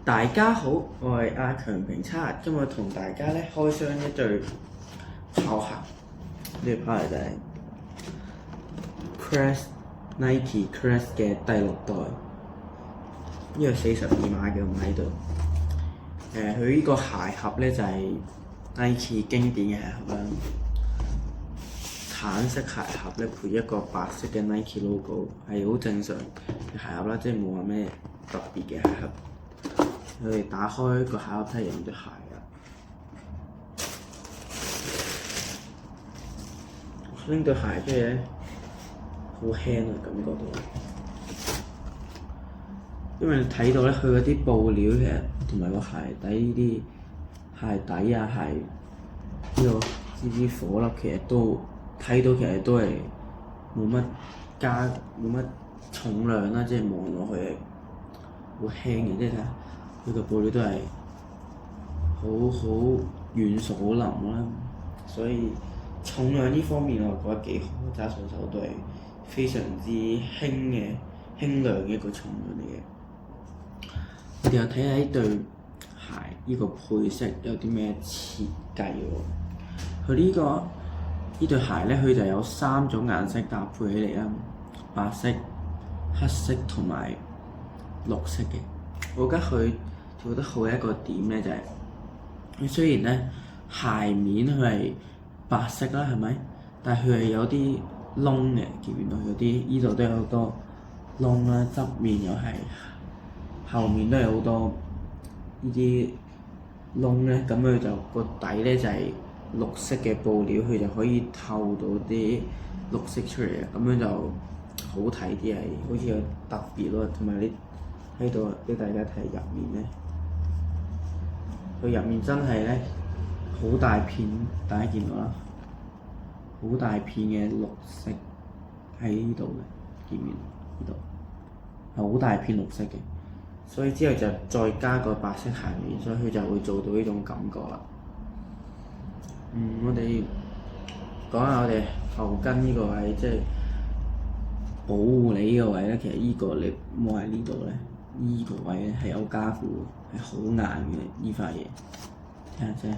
大家好，我係阿強平差，今日同大家咧開箱一對跑鞋，呢對跑鞋就係 Nike Crest 嘅第6代，呢個42碼嘅喺度。佢呢個鞋盒咧就係 Nike 經典嘅鞋盒啦，橙色鞋盒咧配一個白色嘅 Nike logo， 係好正常嘅鞋盒啦，即係冇話咩特別嘅鞋盒。佢哋打開個鞋盒睇下有冇對鞋啊！拎對鞋出嚟咧，好輕啊，感覺到。因為你睇到咧，佢嗰啲布料其實同埋個鞋底呢啲鞋底啊、鞋呢啲火粒，其實都睇到其實都係冇乜重量啦，即係望落去係好輕嘅，即係睇下。佢個布料都係好軟熟好腍啦，所以重量呢方面我覺得幾好，揸上手都係非常之輕量嘅一個重量嚟嘅。我哋又睇下呢對鞋呢個配色有啲咩設計喎？佢呢對鞋咧，佢就有3種顏色搭配起嚟啦，白色、黑色同埋綠色嘅。我覺得佢做得好嘅一個點咧就係，佢雖然咧鞋面佢係白色啦，係咪？但係佢係有啲窿嘅，見唔見到有啲？依度都有好多窿啦，側面又係，後面都有好多呢啲窿咧。咁佢就個底咧就係綠色嘅布料，佢就可以透到啲綠色出嚟啊！咁樣就好睇啲，係好似有特別咯。同埋你喺度俾大家睇入面咧。佢入面真係咧好大片，大家見到啦，好大片嘅綠色喺呢度嘅，見唔見呢度？係好大片綠色嘅，所以之後就再加個白色鞋面，所以佢就會做到呢種感覺啦。我哋講下我哋後跟呢個位，即係保護你呢個位咧。其實呢個你摸喺呢度咧，呢個位咧係有加固嘅，係好硬嘅呢塊嘢。睇下先，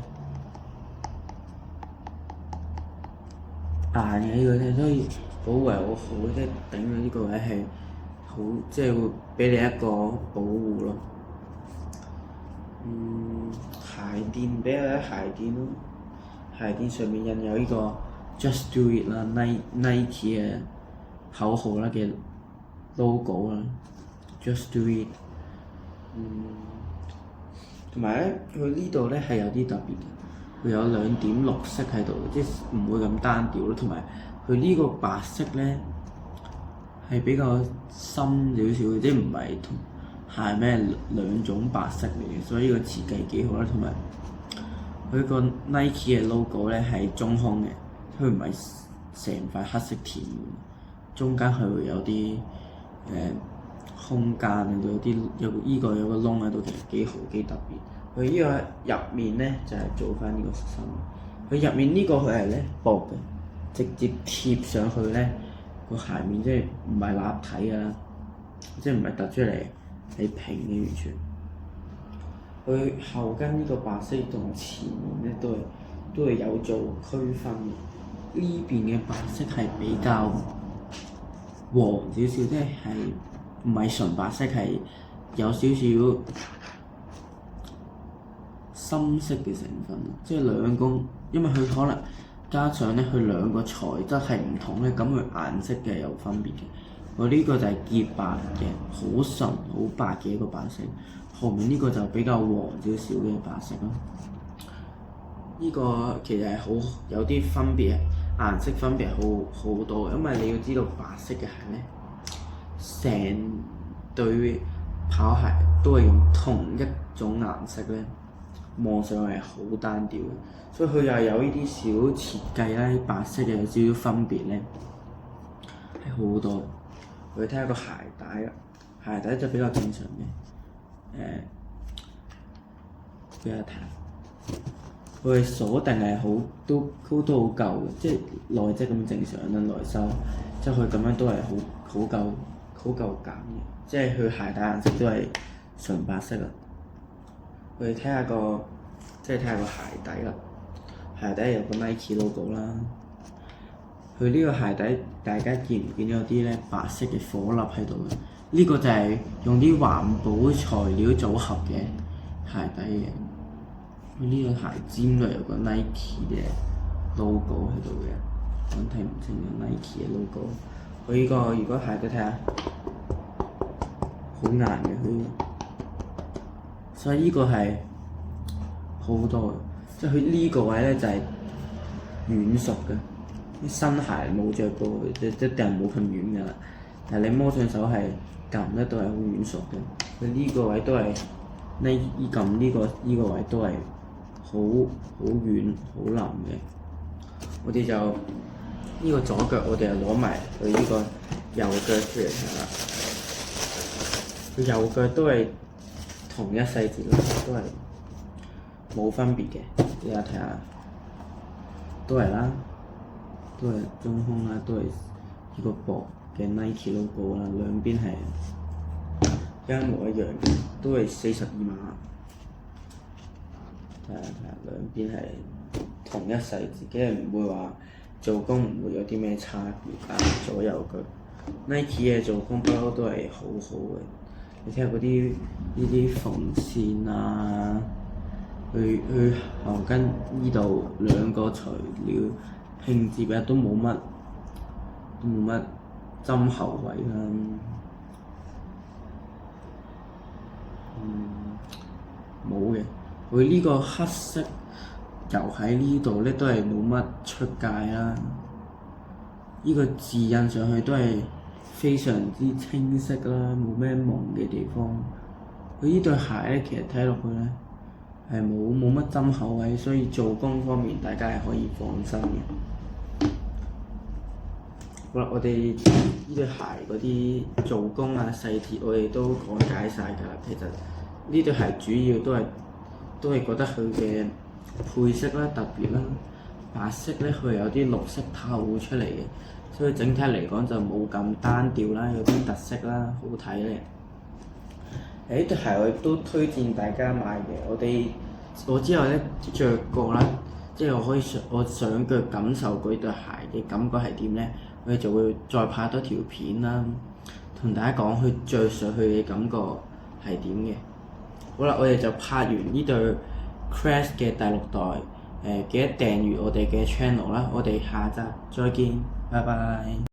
硬嘅呢個咧，所以保護係好好，即係頂到呢個位係好，即係會俾你一個保護咯。鞋墊俾佢鞋墊咯，鞋墊上面印有呢個 Just Do It 啦，Nike 嘅口號啦嘅 logo 啦 ，Just Do It。同埋咧，佢呢度咧係有啲特別嘅，佢有2點綠色喺度，即係唔會咁單調咯。同埋佢呢個白色咧係比較深少少嘅，即係唔係同鞋咩2種白色嚟嘅，所以呢個設計幾好啦。同埋佢個 Nike 嘅 logo 咧係中空嘅，佢唔係成塊黑色填滿，中間佢會有啲空間，有個窿喺度，其實幾好幾特別。佢呢個入面咧就係做翻呢個芯，佢入面呢個佢係咧薄嘅，直接貼上去咧個鞋面，即係唔係立體㗎啦，即係唔係突出嚟係平嘅完全。佢後跟呢個白色同前面咧都係有做區分嘅。呢邊嘅白色係比較黃少少，即係唔係純白色，係有少少深色嘅成分，即係因為佢可能加上咧，佢2個材質係唔同咧，咁佢顏色嘅有分別嘅。我呢個就係潔白嘅，好純好白嘅一個白色，後面呢個就比較黃少少嘅白色咯。呢個其實係好有啲分別，顏色分別好多，因為你要知道白色嘅鞋咧，成對跑鞋都係用同一種顏色咧，望上去係好單調嘅，所以佢又有呢啲小設計啦，白色嘅有少少分別咧，係好多。我哋睇下個鞋帶啦，鞋帶就比較正常嘅，俾人睇，佢嘅鎖定係都好夠嘅，即係內側咁正常啦，內收，即係佢咁樣都係好夠減嘅，即係佢鞋帶顏色都係純白色啊。我哋睇下個鞋底啦。鞋底有個 Nike logo 啦。佢呢個鞋底大家見唔見有啲咧白色嘅顆粒喺度嘅？呢個就係用啲環保材料組合嘅鞋底嘅。佢呢個鞋尖度有個 Nike 嘅 logo 喺度嘅，我睇唔清有 Nike 嘅 logo。佢呢個如果鞋底睇下，好硬嘅佢，所以呢個係好多嘅，即係佢呢個位咧就係軟熟嘅。啲新鞋冇着過，一定冇咁軟㗎啦。但係你摸上手係撳得到係好軟熟嘅。佢呢個位都係撳呢個位都係好軟好腍嘅。我哋就呢個左腳，我哋就攞埋佢呢個右腳出嚟睇下。佢右腳都係同一細節啦，都係冇分別嘅。你睇下，都係啦。都係中空啦，都係呢個薄嘅 Nike logo 啦，兩邊係一模一樣嘅，都係42碼。睇下兩邊係同一細節，即係唔會話做工唔會有啲咩差別啊。左右腳 Nike 嘅做工不嬲都係好好嘅。你睇下嗰啲呢啲縫線啊，去後跟呢度兩個材料。拼接嘅都冇乜針後位啦，冇嘅。佢呢個黑色油喺呢度咧都係冇乜出界啦。呢個字印上去都係非常之清晰啦，冇咩朦嘅地方。佢呢對鞋咧，其實睇落去咧係冇乜針後位，所以做工方面大家係可以放心嘅。好啦，我哋呢對鞋嗰啲做工啊細節，我哋都講解晒㗎啦。其實呢對鞋主要都係覺得佢嘅配色啦特別啦，白色咧佢有啲綠色透出嚟嘅，所以整體嚟講就冇咁單調啦，有啲特色啦，好睇咧。呢對鞋我亦都推薦大家買嘅。我之後咧着過啦，即係我上腳感受嗰對鞋嘅感覺係點咧？我哋就會再拍多條片啦，同大家講佢着上去嘅感覺係點嘅。好啦，我哋就拍完呢對 Crash 嘅第6代，記得訂閱我哋嘅 channel 啦，我哋下集再見，拜拜。